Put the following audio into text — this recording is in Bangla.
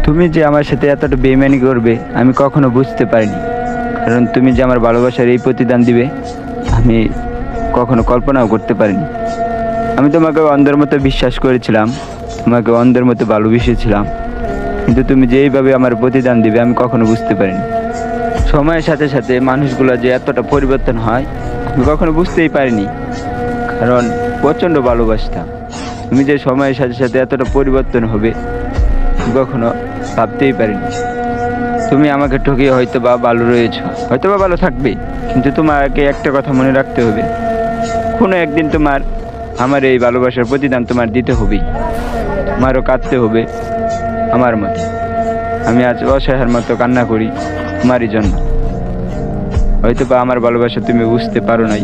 তুমি যে আমার সাথে এতটা বেইমানি করবে আমি কখনো বুঝতে পারিনি। কারণ তুমি যে আমার ভালোবাসার এই প্রতিদান দিবে আমি কখনো কল্পনাও করতে পারিনি। আমি তোমাকে অন্ধের মতো বিশ্বাস করেছিলাম, তোমাকে অন্ধের মতো ভালোবেসেছিলাম, কিন্তু তুমি যে এইভাবে আমার প্রতিদান দিবে আমি কখনো বুঝতে পারিনি। সময়ের সাথে সাথে মানুষগুলো যে এতটা পরিবর্তন হয় আমি কখনো বুঝতেই পারিনি। কারণ প্রচণ্ড ভালোবাসতাম, তুমি যে সময়ের সাথে সাথে এতটা পরিবর্তন হবে আমি কখনো ভাবতেই পারিনি। তুমি আমাকে ঠকিয়ে হয়তো বা ভালো রয়েছো, হয়তো বা ভালো থাকবে, কিন্তু তোমাকে একটা কথা মনে রাখতে হবে, কোনো একদিন তোমার আমার এই ভালোবাসার প্রতিদান তোমার দিতে হবেই। তোমারও কাঁদতে হবে আমার মতো। আমি আজ অসহায়ের মতো কান্না করি তোমারই জন্য। হয়তো বা আমার ভালোবাসা তুমি বুঝতে পারো নাই।